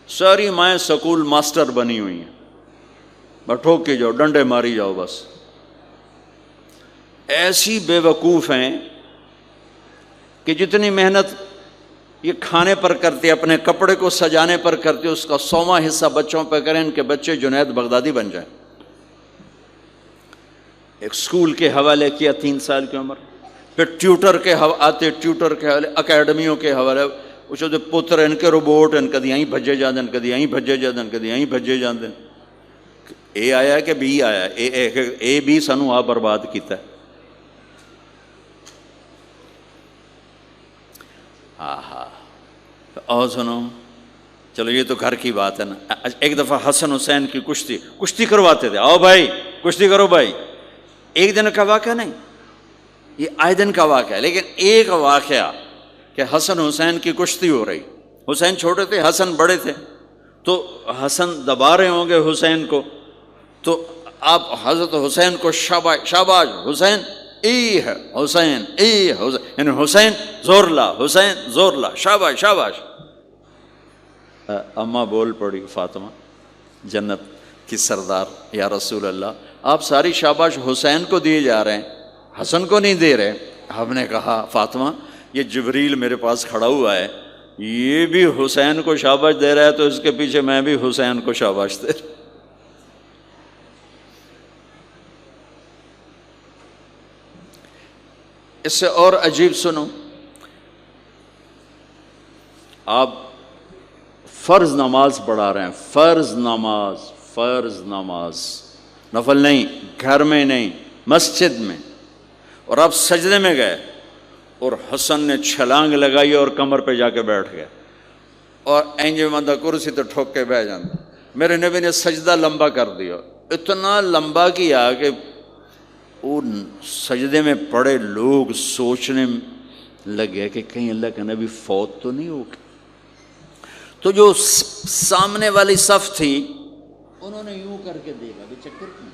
ساری مائیں school master بنی ہوئی ہیں، بس ٹھوک کے جاؤ، ڈنڈے ماری جاؤ بس. ایسی بے وقوف ہیں کہ جتنی محنت یہ کھانے پر کرتے، اپنے کپڑے کو سجانے پر کرتے، اس کا 100واں حصہ بچوں پہ کریں، ان کے بچے جنید بغدادی بن جائیں. ایک سکول کے حوالے کیا 3 سال کی عمر، پھر ٹیوٹر کے آتے، ٹیوٹر کے حوالے، اکیڈمیوں کے حوالے، اس جو پتر ان کے روبوٹ ان کدی یہیں بھجے جاندے، کدی یہیں بھجے جاندے، کدی یہیں بھجے جاندے. اے آیا کہ بی آیا؟ اے بی سانو آ برباد کیتا ہے. اور سنو، چلو یہ تو گھر کی بات ہے نا. ایک دفعہ حسن حسین کی کشتی کرواتے تھے، آؤ بھائی کشتی کرو بھائی. ایک دن کا واقعہ نہیں، یہ آئے دن کا واقعہ ہے. لیکن ایک واقعہ کہ حسن حسین کی کشتی ہو رہی، حسین چھوٹے تھے، حسن بڑے تھے، تو حسن دبا رہے ہوں گے حسین کو، تو آپ حضرت حسین کو شاباش شاباش حسین، ای ہے حسین، ای حسین، یعنی حسین زور لا، حسین زور لا، شاباش شاباش. اماں بول پڑی فاطمہ جنت کی سردار، یا رسول اللہ آپ ساری شاباش حسین کو دیے جا رہے ہیں، حسن کو نہیں دے رہے. ہم نے کہا فاطمہ یہ جبریل میرے پاس کھڑا ہوا ہے، یہ بھی حسین کو شاباش دے رہا ہے، تو اس کے پیچھے میں بھی حسین کو شاباش دے رہا. اس سے اور عجیب سنو، آپ فرض نماز پڑھا رہے ہیں، فرض نماز، نفل نہیں، گھر میں نہیں، مسجد میں، اور آپ سجدے میں گئے اور حسن نے چھلانگ لگائی اور کمر پہ جا کے بیٹھ گئے، اور اینج بندہ کرسی تو ٹھوک کے بیٹھ جاتا. میرے نبی نے سجدہ لمبا کر دیا، اتنا لمبا کیا کہ ان سجدے میں پڑے لوگ سوچنے لگے کہ کہیں اللہ کا نبی فوت تو نہیں ہو گیا. تو جو سامنے والی صف تھی انہوں نے یوں کر کے دیکھا کہ چکر کیوں،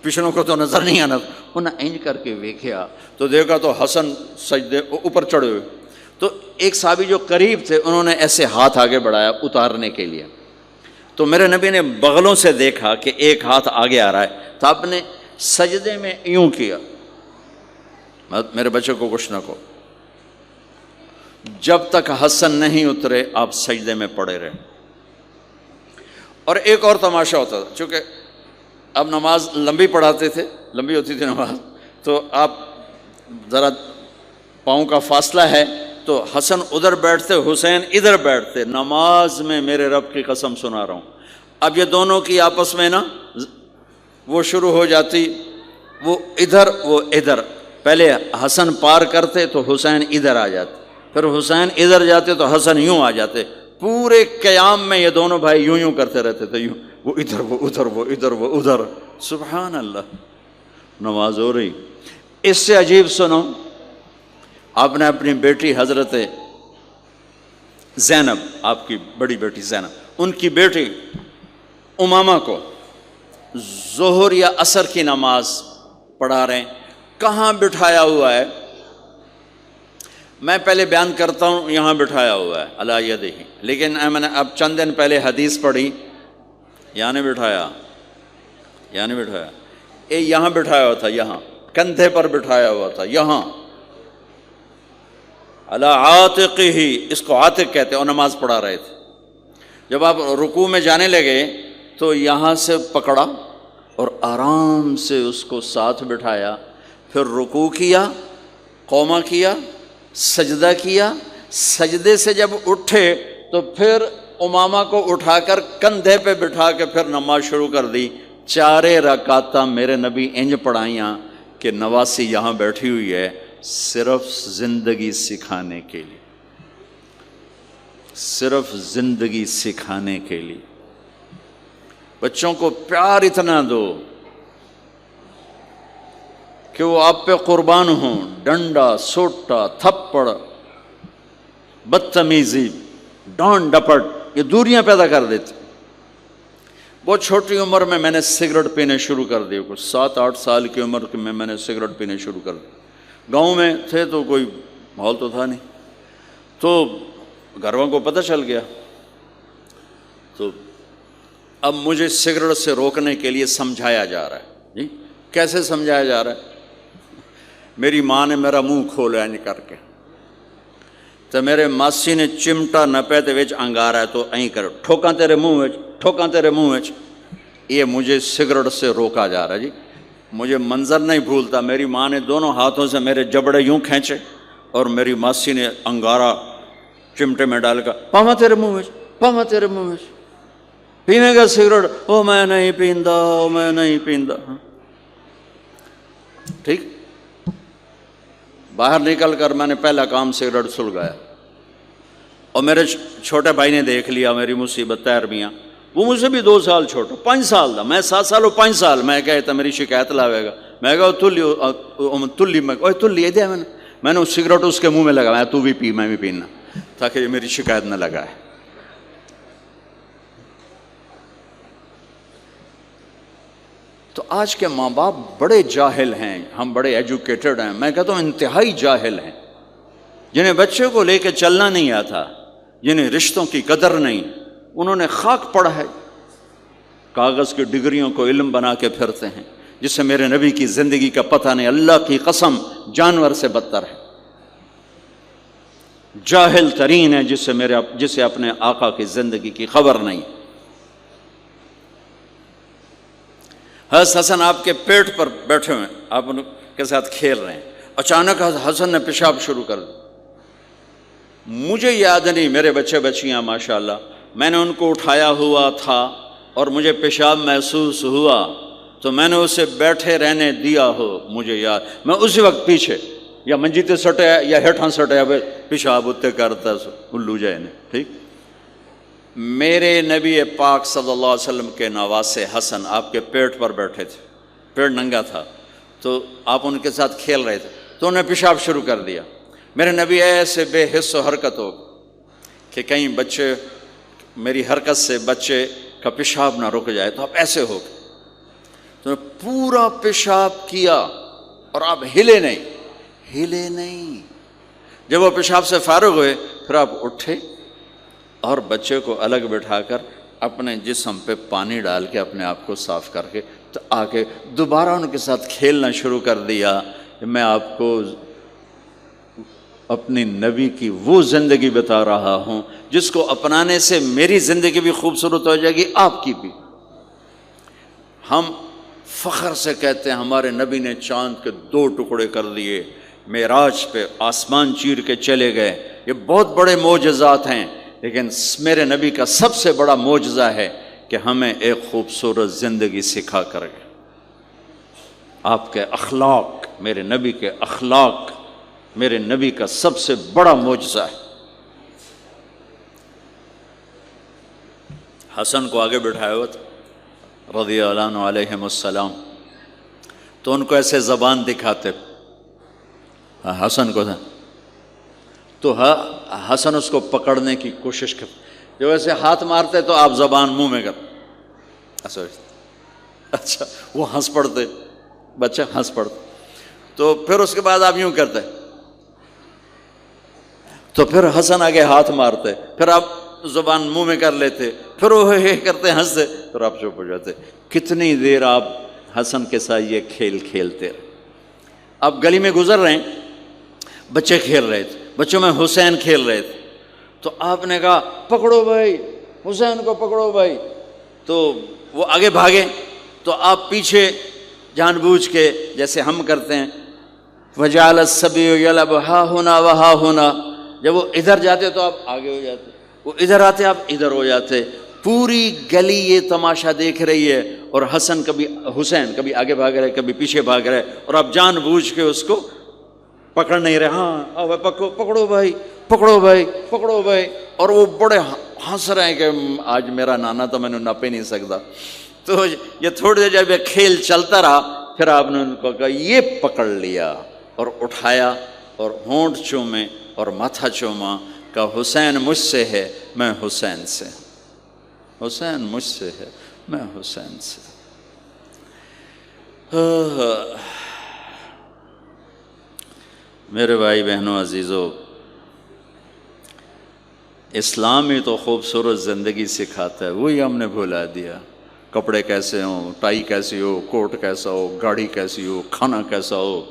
پچھلوں کو تو نظر نہیں آنا، انہوں نے اینج کر کے دیکھا تو دیکھا تو حسن سجدے اوپر چڑھے ہوئے. تو ایک صحابی جو قریب تھے انہوں نے ایسے ہاتھ آگے بڑھایا اتارنے کے لیے، تو میرے نبی نے بغلوں سے دیکھا کہ ایک ہاتھ آگے آ رہا ہے، تو آپ نے سجدے میں یوں کیا، میرے بچے کو کچھ نہ کہو. جب تک حسن نہیں اترے آپ سجدے میں پڑے رہے. اور ایک اور تماشا ہوتا تھا، چونکہ اب نماز لمبی پڑھاتے تھے، لمبی ہوتی تھی نماز، تو آپ ذرا پاؤں کا فاصلہ ہے تو حسن ادھر بیٹھتے، حسین ادھر بیٹھتے. نماز میں میرے رب کی قسم سنا رہا ہوں، اب یہ دونوں کی آپس میں نا وہ شروع ہو جاتی، وہ ادھر وہ ادھر. پہلے حسن پار کرتے تو حسین ادھر آ جاتے، پھر حسین ادھر جاتے تو حسن یوں آ جاتے. پورے قیام میں یہ دونوں بھائی یوں کرتے رہتے تھے، یوں، وہ ادھر وہ ادھر، وہ ادھر وہ ادھر. سبحان اللہ، نماز ہو رہی. اس سے عجیب سنو، آپ نے اپنی بیٹی حضرت زینب، آپ کی بڑی بیٹی زینب، ان کی بیٹی امامہ کو ظہر یا عصر کی نماز پڑھا رہے ہیں، کہاں بٹھایا ہوا ہے؟ میں پہلے بیان کرتا ہوں، یہاں بٹھایا ہوا ہے علی یدہ، لیکن میں نے اب چند دن پہلے حدیث پڑھی، یہاں نہیں بٹھایا، یہاں نہیں بٹھایا، یہاں بٹھایا ہوا تھا، یہاں کندھے پر بٹھایا ہوا تھا، یہاں علی عاتقہ، اس کو عاتق کہتے ہیں، اور نماز پڑھا رہے تھے. جب آپ رکوع میں جانے لگے تو یہاں سے پکڑا اور آرام سے اس کو ساتھ بٹھایا، پھر رکوع کیا، قومہ کیا، سجدہ کیا، سجدے سے جب اٹھے تو پھر امامہ کو اٹھا کر کندھے پہ بٹھا کے پھر نماز شروع کر دی. 4 رکعتاں میرے نبی انج پڑھائیاں کہ نواسی یہاں بیٹھی ہوئی ہے، صرف زندگی سکھانے کے لیے، صرف زندگی سکھانے کے لیے. بچوں کو پیار اتنا دو کہ وہ آپ پہ قربان ہوں. ڈنڈا، سوٹا، تھپڑ، بدتمیزی، ڈانٹ ڈپٹ، یہ دوریاں پیدا کر دیتے. بہت چھوٹی عمر میں نے سگریٹ پینے شروع کر دی، کچھ 7-8 سال کی عمر میں نے سگریٹ پینے شروع کر دی. گاؤں میں تھے تو کوئی ماحول تو تھا نہیں، تو گھر والوں کو پتہ چل گیا. تو اب مجھے سگریٹ سے روکنے کے لیے سمجھایا جا رہا ہے. جی کیسے سمجھایا جا رہا ہے؟ میری ماں نے میرا منہ کھولا ہے کر کے، تو میرے ماسی نے چمٹا نپے تے وچ انگارا ہے تو این کرو ٹھوکاں تیرے منہ وچ، ٹھوکاں تیرے منہ وچ. یہ مجھے سگریٹ سے روکا جا رہا ہے. جی مجھے منظر نہیں بھولتا، میری ماں نے دونوں ہاتھوں سے میرے جبڑے یوں کھینچے اور میری ماسی نے انگارا چمٹے میں ڈال کر پاما تیرے منہ وچ، پاما تیرے منہ وچ، پینے گا سگریٹ؟ او میں نہیں پیندا، او میں نہیں پیندا. ٹھیک، باہر نکل کر میں نے پہلا کام سگریٹ سلگایا، اور میرے چھوٹے بھائی نے دیکھ لیا میری مصیبت تیرمیاں. وہ مجھ سے بھی 2 سال چھوٹا، 5 سال تھا، میں 7 سال، وہ 5 سال. میں کہتا میری شکایت لاوے گا، میں کہا تلی تلی دیا میں نے سگریٹ اس کے منہ میں لگا، تو بھی پی میں بھی پینا، تاکہ یہ میری شکایت نہ لگائے. تو آج کے ماں باپ بڑے جاہل ہیں، ہم بڑے ایجوکیٹڈ ہیں، میں کہتا ہوں انتہائی جاہل ہیں، جنہیں بچے کو لے کے چلنا نہیں آتا، جنہیں رشتوں کی قدر نہیں. انہوں نے خاک پڑھا ہے، کاغذ کی ڈگریوں کو علم بنا کے پھرتے ہیں، جس سے میرے نبی کی زندگی کا پتہ نہیں. اللہ کی قسم جانور سے بدتر ہے، جاہل ترین ہے جسے اپنے آقا کی زندگی کی خبر نہیں. حضرت حسن آپ کے پیٹ پر بیٹھے ہوئے، آپ ان کے ساتھ کھیل رہے ہیں، اچانک حسن نے پیشاب شروع کر دیا. مجھے یاد نہیں، میرے بچے بچیاں ماشاءاللہ، میں نے ان کو اٹھایا ہوا تھا اور مجھے پیشاب محسوس ہوا تو میں نے اسے بیٹھے رہنے دیا ہو. مجھے یاد، میں اسی وقت پیچھے یا منجی تے سٹے یا ہیٹھاں سٹے پیشاب اتنے کرتا سو الو جائے نے. ٹھیک، میرے نبی پاک صلی اللہ علیہ وسلم کے نواسے حسن آپ کے پیٹ پر بیٹھے تھے، پیٹ ننگا تھا، تو آپ ان کے ساتھ کھیل رہے تھے تو انہیں پیشاب شروع کر دیا. میرے نبی ایسے بے حس و حرکت ہو کہ کہیں بچے میری حرکت سے بچے کا پیشاب نہ رک جائے، تو آپ ایسے ہو گئے تو پورا پیشاب کیا اور آپ ہلے نہیں. جب وہ پیشاب سے فارغ ہوئے پھر آپ اٹھے اور بچے کو الگ بٹھا کر اپنے جسم پہ پانی ڈال کے اپنے آپ کو صاف کر کے تو آ کے دوبارہ ان کے ساتھ کھیلنا شروع کر دیا. میں آپ کو اپنی نبی کی وہ زندگی بتا رہا ہوں جس کو اپنانے سے میری زندگی بھی خوبصورت ہو جائے گی، آپ کی بھی. ہم فخر سے کہتے ہیں ہمارے نبی نے چاند کے 2 ٹکڑے کر دیے، معراج پہ آسمان چیر کے چلے گئے. یہ بہت بڑے معجزات ہیں، لیکن میرے نبی کا سب سے بڑا معجزہ ہے کہ ہمیں ایک خوبصورت زندگی سکھا کر گئے. آپ کے اخلاق، میرے نبی کے اخلاق میرے نبی کا سب سے بڑا معجزہ ہے. حسن کو آگے بٹھایا ہوا تھا رضی اللہ عنہ علیہم السلام، تو ان کو ایسے زبان دکھاتے حسن کو تھا، تو حسن اس کو پکڑنے کی کوشش کرتے، جو ایسے ہاتھ مارتے تو آپ زبان منہ میں کر، اچھا وہ ہنس پڑتے، بچہ ہنس پڑتے، تو پھر اس کے بعد آپ یوں کرتے تو پھر حسن آگے ہاتھ مارتے، پھر آپ زبان منہ میں کر لیتے، پھر وہ کرتے ہنستے، پھر آپ چپ ہو جاتے. کتنی دیر آپ حسن کے ساتھ یہ کھیل کھیلتے. آپ گلی میں گزر رہے ہیں، بچے کھیل رہے تھے، بچوں میں حسین کھیل رہے تھے، تو آپ نے کہا پکڑو بھائی حسین کو، پکڑو بھائی، تو وہ آگے بھاگے تو آپ پیچھے جان بوجھ کے جیسے ہم کرتے ہیں وَجَعَلَ الصَّبِيُّ يَلْعَبُ ہَا هُنَا وَهَا هُنَا، جب وہ ادھر جاتے تو آپ آگے ہو جاتے، وہ ادھر آتے آپ ادھر ہو جاتے. پوری گلی یہ تماشا دیکھ رہی ہے اور حسن حسین کبھی آگے بھاگ رہے کبھی پیچھے بھاگ رہے، اور آپ جان بوجھ کے اس کو پکڑ نہیں رہے. ہاں پکڑو بھائی، پکڑو بھائی، پکڑو بھائی، اور وہ بڑے ہنس رہے ہیں کہ آج میرا نانا تو میں نے نپ ہی نہیں سکتا. تو یہ تھوڑی دیر جب یہ کھیل چلتا رہا پھر آپ نے ان کو کہا یہ پکڑ لیا اور اٹھایا اور ہونٹ چومے اور ماتھا چوما، کہ حسین مجھ سے ہے میں حسین سے، حسین مجھ سے ہے میں حسین سے. میرے بھائی بہنوں عزیزو، اسلام ہی تو خوبصورت زندگی سکھاتا ہے، وہی ہم نے بھلا دیا۔ کپڑے کیسے ہوں، ٹائی کیسی ہو، کوٹ کیسا ہو، گاڑی کیسی ہو، کھانا کیسا ہو،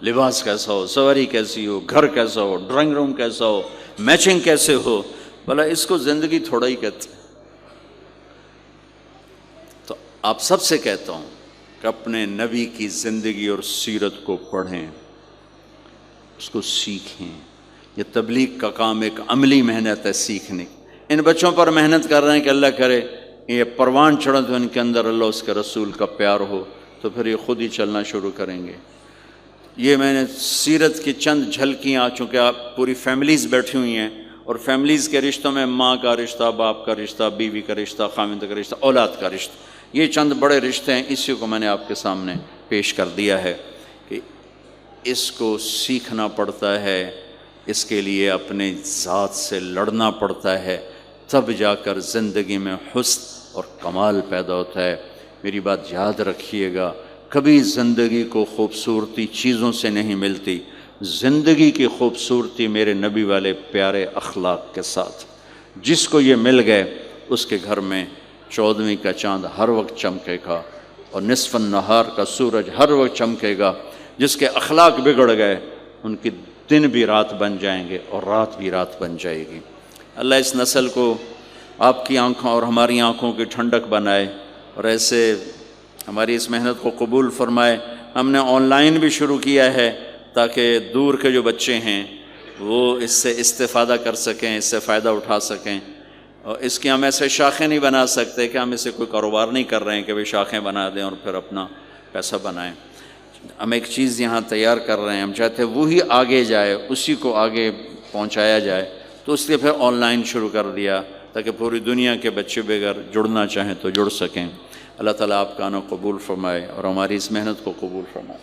لباس کیسا ہو، سواری کیسی ہو، گھر کیسا ہو، ڈرائنگ روم کیسا ہو، میچنگ کیسے ہو، بھلا اس کو زندگی تھوڑا ہی کہتے ہیں۔ تو آپ سب سے کہتا ہوں کہ اپنے نبی کی زندگی اور سیرت کو پڑھیں، اس کو سیکھیں۔ یہ تبلیغ کا کام ایک عملی محنت ہے، سیکھنے۔ ان بچوں پر محنت کر رہے ہیں کہ اللہ کرے یہ پروان چڑھا تو ان کے اندر اللہ اس کے رسول کا پیار ہو، تو پھر یہ خود ہی چلنا شروع کریں گے۔ یہ میں نے سیرت کی چند جھلکیاں، چونکہ آپ پوری فیملیز بیٹھی ہوئی ہیں، اور فیملیز کے رشتوں میں ماں کا رشتہ، باپ کا رشتہ، بیوی کا رشتہ، خاوند کا رشتہ، اولاد کا رشتہ، یہ چند بڑے رشتے ہیں، اسی کو میں نے آپ کے سامنے پیش کر دیا ہے کہ اس کو سیکھنا پڑتا ہے، اس کے لیے اپنے ذات سے لڑنا پڑتا ہے، تب جا کر زندگی میں حسن اور کمال پیدا ہوتا ہے۔ میری بات یاد رکھیے گا، کبھی زندگی کو خوبصورتی چیزوں سے نہیں ملتی، زندگی کی خوبصورتی میرے نبی والے پیارے اخلاق کے ساتھ۔ جس کو یہ مل گئے اس کے گھر میں 14ویں کا چاند ہر وقت چمکے گا، اور نصف النہار کا سورج ہر وقت چمکے گا۔ جس کے اخلاق بگڑ گئے ان کی دن بھی رات بن جائیں گے اور رات بھی رات بن جائے گی۔ اللہ اس نسل کو آپ کی آنکھوں اور ہماری آنکھوں کی ٹھنڈک بنائے، اور ایسے ہماری اس محنت کو قبول فرمائے۔ ہم نے آن لائن بھی شروع کیا ہے تاکہ دور کے جو بچے ہیں وہ اس سے استفادہ کر سکیں، اس سے فائدہ اٹھا سکیں، اور اس کی ہم ایسے شاخیں نہیں بنا سکتے کہ ہم اسے کوئی کاروبار نہیں کر رہے ہیں کہ وہ شاخیں بنا دیں اور پھر اپنا پیسہ بنائیں۔ ہم ایک چیز یہاں تیار کر رہے ہیں، ہم چاہتے ہیں وہی آگے جائے، اسی کو آگے پہنچایا جائے، تو اس لیے پھر آن لائن شروع کر دیا تاکہ پوری دنیا کے بچے بھی اگر جڑنا چاہیں تو جڑ سکیں۔ اللہ تعالیٰ آپ کا آنا قبول فرمائے اور ہماری اس محنت کو قبول فرمائے۔